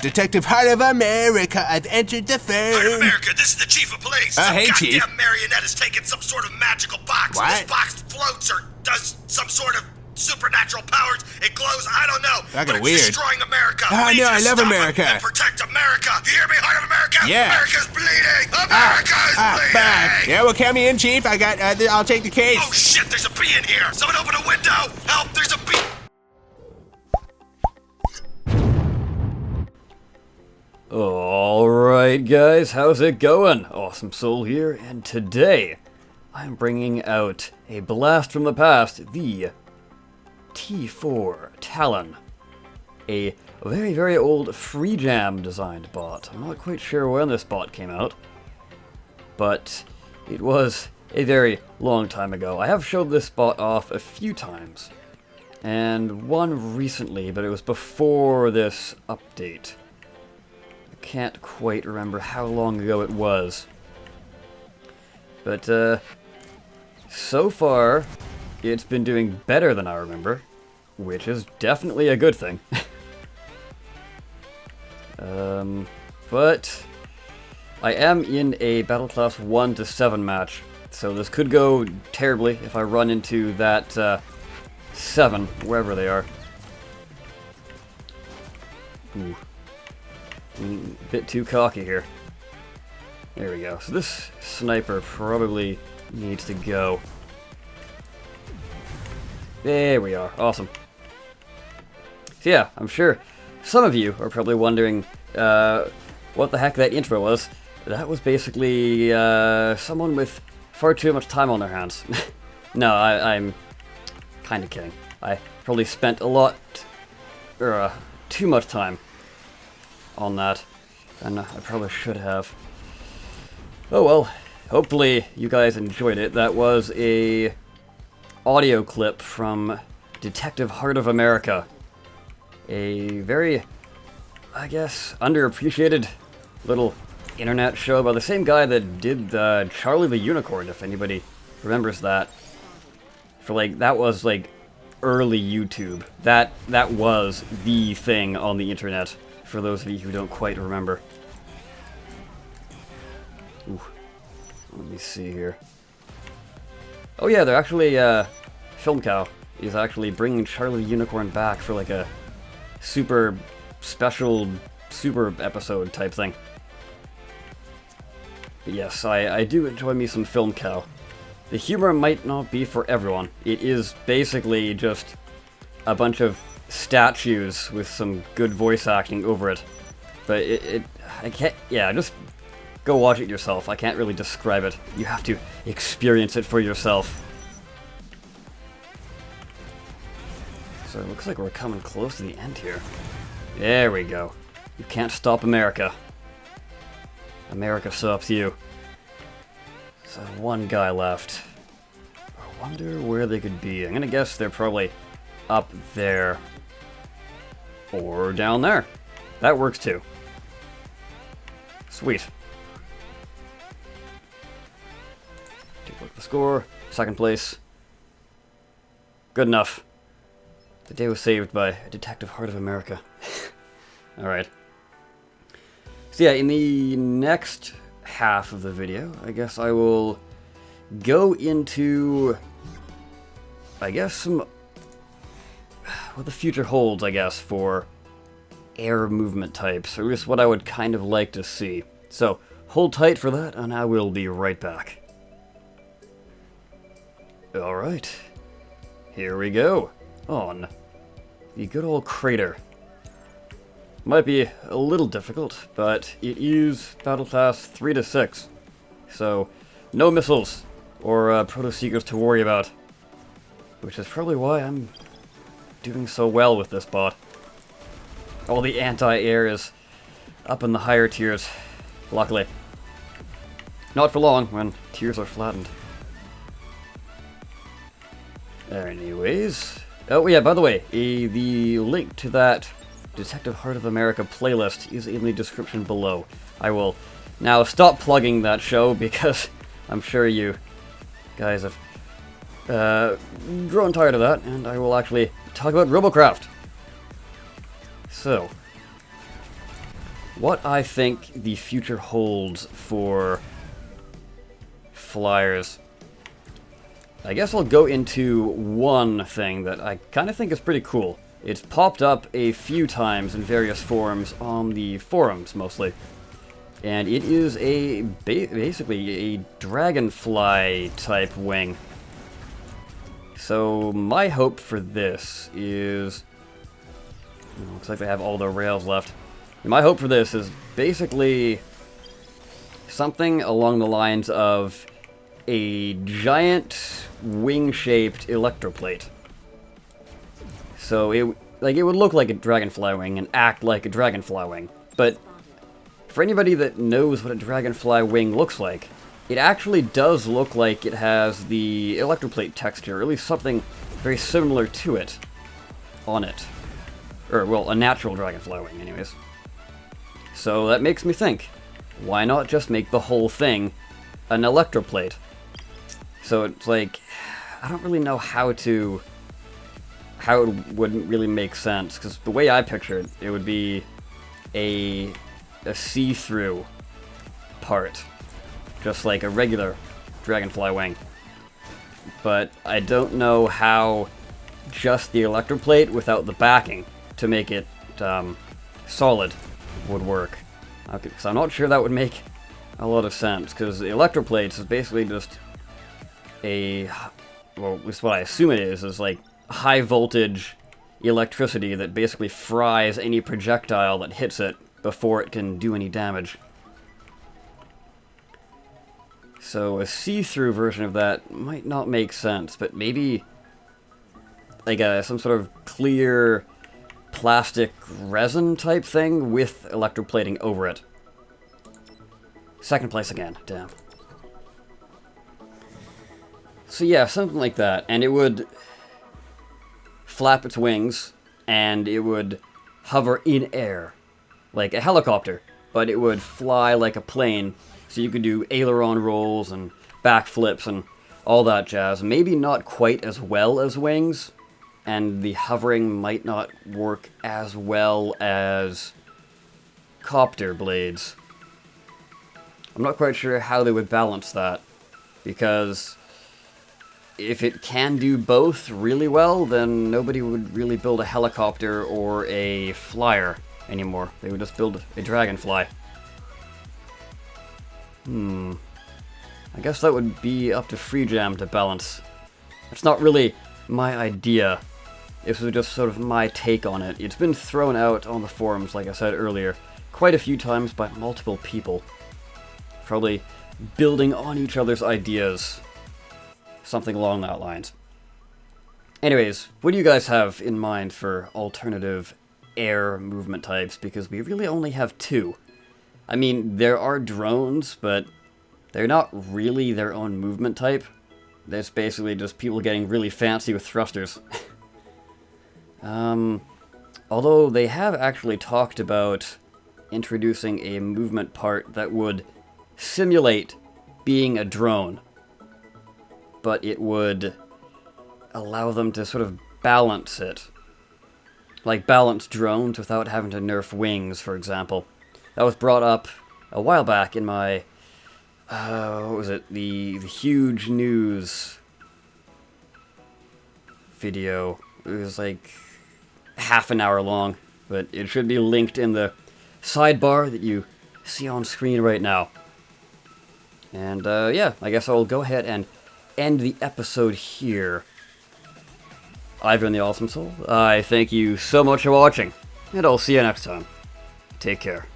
Detective Heart of America, I've entered the phone. Heart of America, this is the chief of police. Hey, Some Chief. goddamn marionette has taken some sort of magical box. What? This box floats or does some sort of supernatural powers. It glows, I don't know. Fucking but it's weird. destroying America. Oh, We need no, you I to love stop it America. and protect America. You hear me, Heart of America? Yeah. America's bleeding. America's bleeding. Fuck. Yeah, well, count me in, Chief. I'll take the case. Oh shit, there's a bee in here. Someone open a window. Help, there's a bee. Alright guys, how's it going? Awesome Soul here, and today I'm bringing out a blast from the past, the T4 Talon. A very, very old free jam designed bot. I'm not quite sure when this bot came out, but it was a very long time ago. I have showed this bot off a few times, and one recently, but it was before this update. Can't quite remember how long ago it was. But, so far, it's been doing better than I remember, which is definitely a good thing. But I am in a Battle Class 1 to 7 match, so this could go terribly if I run into that, 7, wherever they are. Ooh. A bit too cocky here. There we go. So this sniper probably needs to go. There we are. Awesome. So yeah, I'm sure some of you are probably wondering what the heck that intro was. That was basically someone with far too much time on their hands. No, I'm kind of kidding. I probably spent a lot, or too much time on that, and I probably should have. Oh well, hopefully you guys enjoyed it. That was a audio clip from Detective Heart of America. A very, I guess, underappreciated little internet show by the same guy that did Charlie the Unicorn, if anybody remembers that. For that was early YouTube. That was the thing on the internet. For those of you who don't quite remember. Ooh. Let me see here. Oh yeah, they're actually, Film Cow is actually bringing Charlie the Unicorn back for a super special, super episode type thing. But yes, I do enjoy me some Film Cow. The humor might not be for everyone. It is basically just a bunch of statues with some good voice acting over it, but I can't, yeah, just go watch it yourself. I can't really describe it. You have to experience it for yourself. So it looks like we're coming close to the end here. There we go. You can't stop America. America stops you. So one guy left. I wonder where they could be. I'm gonna guess they're probably up there. Or down there. That works too. Sweet. Take a look at the score. Second place. Good enough. The day was saved by Detective Heart of America. Alright. So yeah, in the next half of the video, I guess I will go into, some what the future holds, I guess, for air movement types, or at least what I would kind of like to see. So, hold tight for that, and I will be right back. Alright, here we go, on the good old crater. Might be a little difficult, but it is Battle Class 3 to 6, so no missiles or proto-seekers to worry about, which is probably why I'm doing so well with this bot. All the anti-air is up in the higher tiers, luckily. Not for long, when tiers are flattened. Anyways, oh yeah, by the way, the link to that Detective Heart of America playlist is in the description below. I will now stop plugging that show because I'm sure you guys have grown tired of that, and I will actually talk about Robocraft. So, what I think the future holds for flyers. I guess I'll go into one thing that I kind of think is pretty cool. It's popped up a few times in various forms on the forums, mostly. And it is basically a dragonfly type wing. So my hope for this is... looks like they have all the rails left. My hope for this is basically something along the lines of a giant wing-shaped electroplate. So it would look like a dragonfly wing and act like a dragonfly wing. But for anybody that knows what a dragonfly wing looks like, it actually does look like it has the electroplate texture, or at least something very similar to it on it. Or, well, a natural dragonfly wing, anyways. So that makes me think, why not just make the whole thing an electroplate? So it's like, I don't really know how it wouldn't really make sense, because the way I pictured it, it would be a see-through part, just like a regular dragonfly wing. But I don't know how just the electroplate without the backing to make it solid would work. Okay, so I'm not sure that would make a lot of sense, because the electroplates is basically just well, at least what I assume it is like high voltage electricity that basically fries any projectile that hits it before it can do any damage. So a see-through version of that might not make sense, but maybe like some sort of clear plastic resin type thing with electroplating over it. Second place again, damn. So yeah, something like that, and it would flap its wings, and it would hover in air, like a helicopter, but it would fly like a plane, so you could do aileron rolls and backflips and all that jazz. Maybe not quite as well as wings, and the hovering might not work as well as copter blades. I'm not quite sure how they would balance that, because if it can do both really well, then nobody would really build a helicopter or a flyer anymore. They would just build a dragonfly. I guess that would be up to FreeJam to balance. It's not really my idea. This was just sort of my take on it. It's been thrown out on the forums, like I said earlier, quite a few times by multiple people. Probably building on each other's ideas. Something along that lines. Anyways, what do you guys have in mind for alternative air movement types? Because we really only have two. I mean, there are drones, but they're not really their own movement type. That's basically just people getting really fancy with thrusters. Although they have actually talked about introducing a movement part that would simulate being a drone, but it would allow them to sort of balance it. Like balance drones without having to nerf wings, for example. That was brought up a while back in my, what was it, the huge news video. It was like half an hour long, but it should be linked in the sidebar that you see on screen right now. And yeah, I guess I'll go ahead and end the episode here. I've been the Awesome Soul. I thank you so much for watching, and I'll see you next time. Take care.